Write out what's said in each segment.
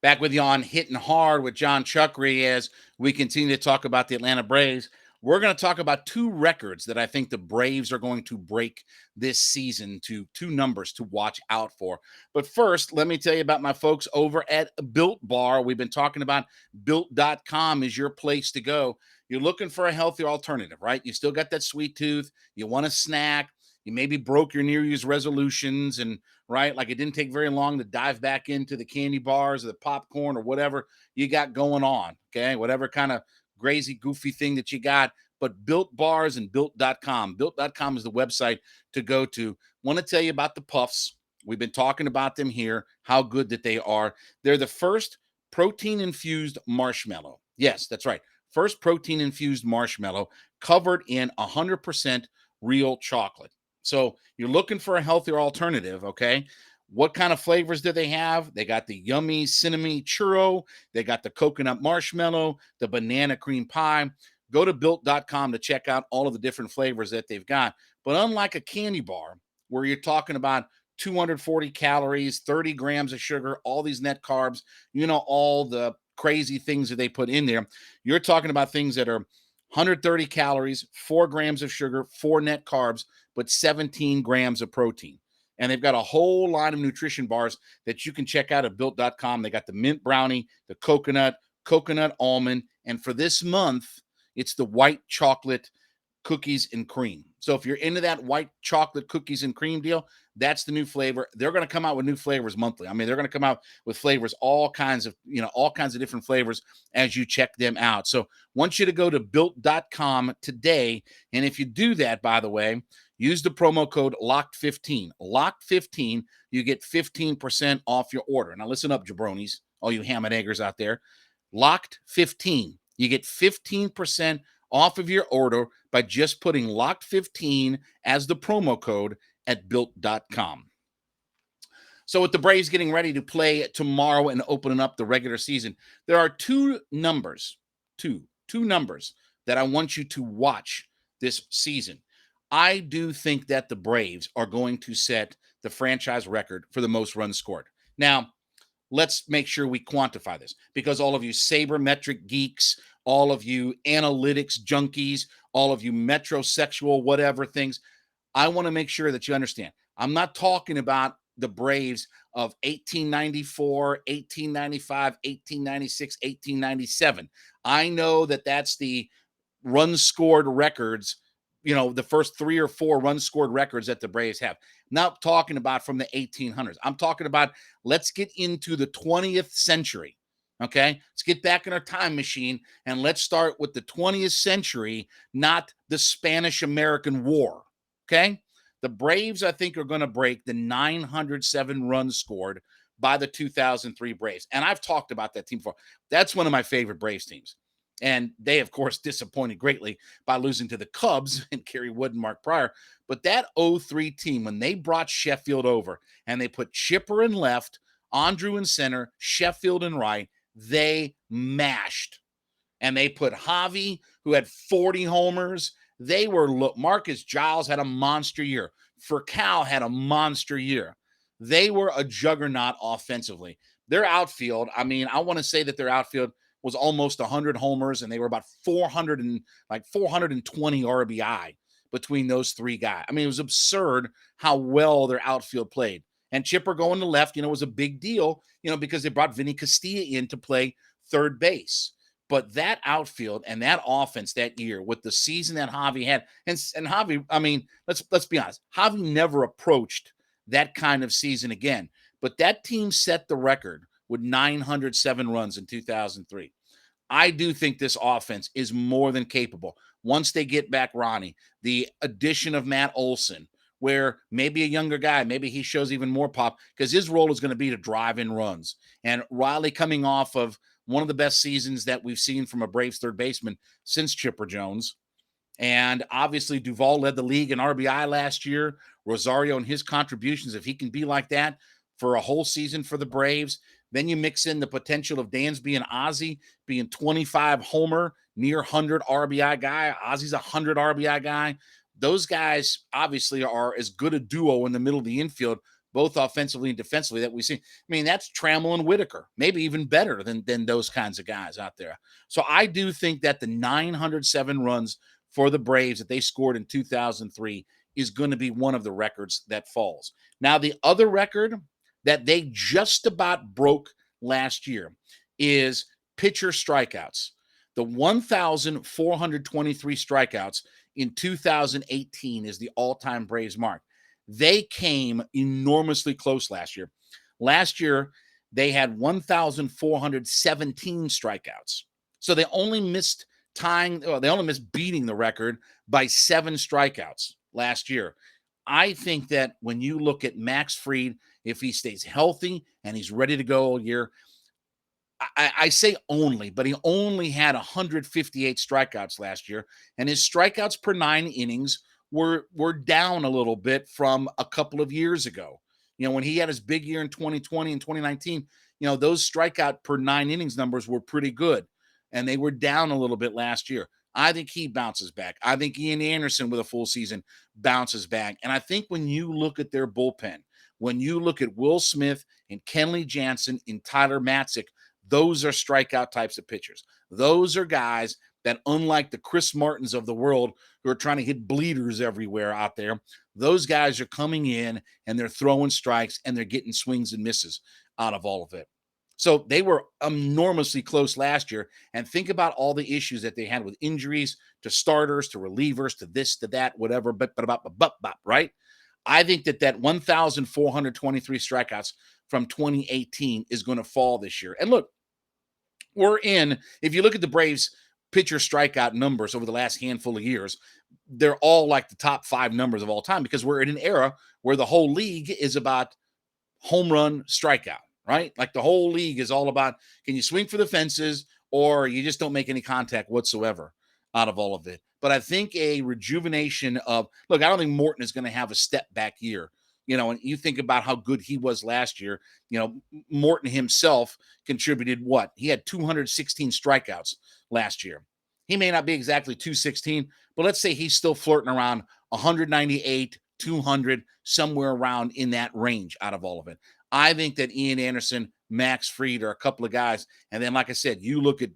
Back with you on Hitting Hard with John Chuckery as we continue to talk about the Atlanta Braves. We're going to talk about two records that I think the Braves are going to break this season, to two numbers to watch out for. But first, let me tell you about my folks over at Built Bar. We've been talking about built.com is your place to go. You're looking for a healthier alternative, right? You still got that sweet tooth. You want a snack. You maybe broke your New Year's resolutions and right? Like it didn't take very long to dive back into the candy bars or the popcorn or whatever you got going on. Okay. Whatever kind of crazy, goofy thing that you got. But built bars and built.com. Built.com is the website to go to. Want to tell you about the puffs. We've been talking about them here, how good that they are. They're the first protein infused marshmallow. Yes, that's right. First protein infused marshmallow covered in 100% real chocolate. So you're looking for a healthier alternative, okay? What kind of flavors do they have? They got the yummy cinnamon churro, they got the coconut marshmallow, the banana cream pie. Go to built.com to check out all of the different flavors that they've got. But unlike a candy bar, where you're talking about 240 calories, 30 grams of sugar, all these net carbs, all the crazy things that they put in there, you're talking about things that are 130 calories, 4 grams of sugar, 4 net carbs, but 17 grams of protein. And they've got a whole line of nutrition bars that you can check out at built.com. They got the mint brownie, the coconut almond, and for this month, it's the white chocolate cookies and cream. So if you're into that white chocolate cookies and cream deal, that's the new flavor. They're going to come out with new flavors monthly. I mean, they're going to come out with flavors, all kinds of different flavors as you check them out. So I want you to go to built.com today. And if you do that, by the way, use the promo code LOCKED15. LOCKED15, you get 15% off your order. Now listen up, jabronis, all you ham and eggers out there. LOCKED15. You get 15% off of your order by just putting LOCKED15 as the promo code at built.com. So with the Braves getting ready to play tomorrow and opening up the regular season, there are two numbers that I want you to watch this season. I do think that the Braves are going to set the franchise record for the most runs scored. Now, let's make sure we quantify this, because all of you sabermetric geeks, all of you analytics junkies, all of you metrosexual whatever things, I want to make sure that you understand. I'm not talking about the Braves of 1894, 1895, 1896, 1897. I know that that's the runs scored records, the first 3 or 4 runs scored records that the Braves have. Not talking about from the 1800s. I'm talking about, let's get into the 20th century. Okay, let's get back in our time machine and let's start with the 20th century, not the Spanish American War. Okay, the Braves, I think, are going to break the 907 runs scored by the 2003 Braves. And I've talked about that team before. That's one of my favorite Braves teams. And they, of course, disappointed greatly by losing to the Cubs and Kerry Wood and Mark Pryor. But that 03 team, when they brought Sheffield over and they put Chipper in left, Andrew in center, Sheffield in right, they mashed. And they put Javi, who had 40 homers. They were, Marcus Giles had a monster year. Furcal had a monster year. They were a juggernaut offensively. Their outfield, I mean, I want to say that their outfield was almost 100 homers, and they were about 420 RBI between those three guys. I mean, it was absurd how well their outfield played. And Chipper going to left, was a big deal, because they brought Vinny Castilla in to play third base. But that outfield and that offense that year, with the season that Javi had, and Javi, I mean, let's be honest, Javi never approached that kind of season again. But that team set the record with 907 runs in 2003. I do think this offense is more than capable. Once they get back Ronnie, the addition of Matt Olson, where maybe a younger guy, maybe he shows even more pop, because his role is going to be to drive in runs. And Riley coming off of one of the best seasons that we've seen from a Braves third baseman since Chipper Jones. And obviously Duvall led the league in RBI last year. Rosario and his contributions, if he can be like that for a whole season for the Braves, then you mix in the potential of Dansby and Ozzie being 25 homer, near 100 RBI guy. Ozzie's a 100 RBI guy. Those guys obviously are as good a duo in the middle of the infield both offensively and defensively, that we see. I mean, that's Trammell and Whitaker, maybe even better than those kinds of guys out there. So I do think that the 907 runs for the Braves that they scored in 2003 is going to be one of the records that falls. Now, the other record that they just about broke last year is pitcher strikeouts. The 1,423 strikeouts in 2018 is the all-time Braves mark. They came enormously close last year. Last year, they had 1,417 strikeouts. So they only missed beating the record by 7 strikeouts last year. I think that when you look at Max Fried, if he stays healthy and he's ready to go all year, I say only, but he only had 158 strikeouts last year, and his strikeouts per 9 innings were down a little bit from a couple of years ago. When he had his big year in 2020 and 2019, those strikeout per 9 innings numbers were pretty good, and they were down a little bit last year. I think he bounces back. I think Ian Anderson with a full season bounces back. And I think when you look at their bullpen, when you look at Will Smith and Kenley Jansen and Tyler Matzik, those are strikeout types of pitchers. Those are guys that, unlike the Chris Martins of the world who are trying to hit bleeders everywhere out there, those guys are coming in and they're throwing strikes and they're getting swings and misses out of all of it. So they were enormously close last year. And think about all the issues that they had with injuries to starters, to relievers, to this, to that, whatever, right? I think that 1,423 strikeouts from 2018 is going to fall this year. And look, if you look at the Braves pitcher strikeout numbers over the last handful of years, they're all like the top 5 numbers of all time, because we're in an era where the whole league is about home run strikeout, right? Like the whole league is all about, can you swing for the fences or you just don't make any contact whatsoever out of all of it. But I think a rejuvenation of, look, I don't think Morton is going to have a step back year. And you think about how good he was last year, Morton himself contributed what? He had 216 strikeouts last year. He may not be exactly 216, but let's say he's still flirting around 198, 200, somewhere around in that range out of all of it. I think that Ian Anderson, Max Fried are a couple of guys. And then, like I said, you look at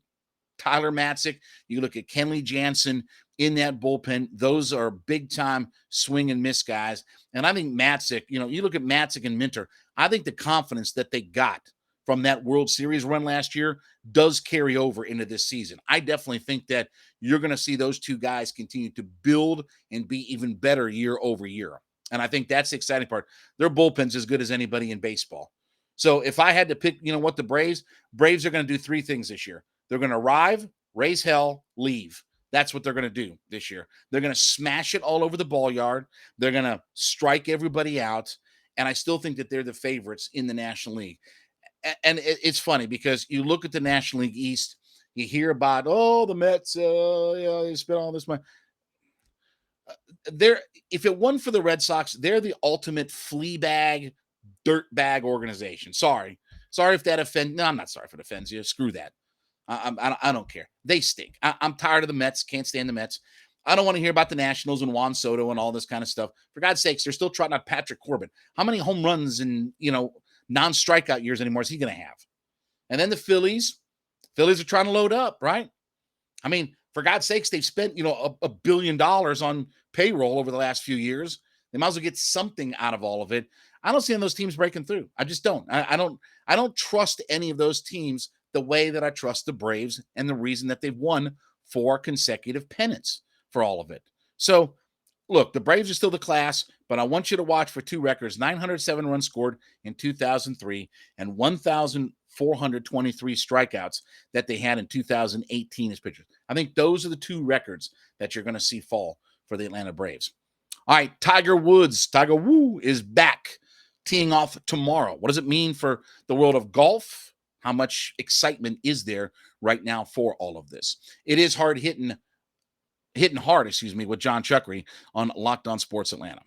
Tyler Matzik, you look at Kenley Jansen in that bullpen. Those are big-time swing and miss guys. And I think Matzik, you look at Matzik and Minter, I think the confidence that they got from that World Series run last year does carry over into this season. I definitely think that you're going to see those two guys continue to build and be even better year over year. And I think that's the exciting part. Their bullpen's as good as anybody in baseball. So if I had to pick, what the Braves are going to do 3 things this year. They're going to arrive, raise hell, leave. That's what they're going to do this year. They're going to smash it all over the ball yard. They're going to strike everybody out. And I still think that they're the favorites in the National League. And it's funny because you look at the National League East, you hear about, the Mets, they spent all this money. If it wasn't for the Red Sox, they're the ultimate flea bag, dirt bag organization. Sorry if that offends. No, I'm not sorry if it offends you. Screw that. I don't care. They stink. I'm tired of the Mets. Can't stand the Mets. I don't want to hear about the Nationals and Juan Soto and all this kind of stuff. For God's sakes, they're still trotting out Patrick Corbin. How many home runs and non-strikeout years anymore is he going to have? And then the Phillies are trying to load up, right? I mean, for God's sakes, they've spent $1 billion on payroll over the last few years. They might as well get something out of all of it. I don't see those teams breaking through. I just don't. I don't trust any of those teams the way that I trust the Braves, and the reason that they've won 4 consecutive pennants for all of it. So, look, the Braves are still the class, but I want you to watch for 2 records: 907 runs scored in 2003 and 1,423 strikeouts that they had in 2018 as pitchers. I think those are the 2 records that you're going to see fall for the Atlanta Braves. All right, Tiger Woo is back, teeing off tomorrow. What does it mean for the world of golf? How much excitement is there right now for all of this? It is hitting hard, with John Chuckery on Locked On Sports Atlanta.